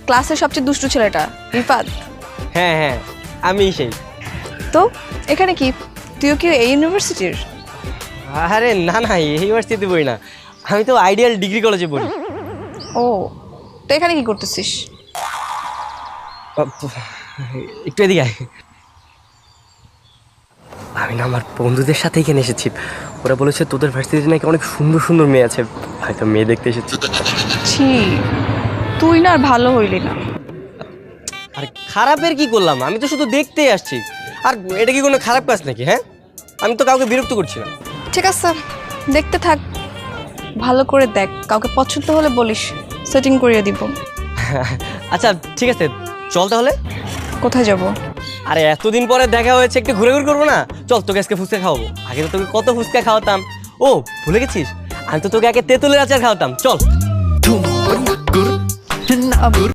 ক্লাসের সবচেয়ে দুষ্টু ছেলেটা রিফাত। হ্যাঁ হ্যাঁ, আমি সেই। তো এখানে কি, তুইও কি এই ইউনিভার্সিটির? আরে না না, এই ইউনিভার্সিটিতে পড়ি না, আমি তো আইডিয়াল ডিগ্রি কলেজে পড়ি। ও, তো এখানে কি করতেছিস? একটু এদিকে আয়। আমি না আমার বন্ধুদের সাথে এখানে এসেছি। ওরা বলেছে তোদের ভার্সিটিতে নাকি অনেক সুন্দর সুন্দর মেয়ে আছে, হয়তো মেয়ে দেখতে এসেছি। ছি, তুই না আর ভালো হইলি না। আর খারাপের কি করলাম, আমি তো শুধু দেখতেই আসছি। আর এটা কি কোনো খারাপ কাজ নাকি? হ্যাঁ, আমি তো কাউকে বিরক্ত করছি না। ঠিক আছে, দেখতে থাক, ভালো করে দেখ, কাউকে পছন্দ হলে বলিস, সেটিং করিয়ে দিব। আচ্ছা ঠিক আছে, চল তাহলে। কোথায় যাব? আরে এতদিন পরে দেখা হয়েছে, একটু ঘুরে ঘুরে করবো না? চল, তোকে আজকে ফুচকা খাওয়াবো। আগে তো তোকে কত ফুচকা খাওয়াতাম। ও ভুলে গেছিস, আমি তো তোকে আগে তেঁতুলের আচার খাওয়াতাম। চল।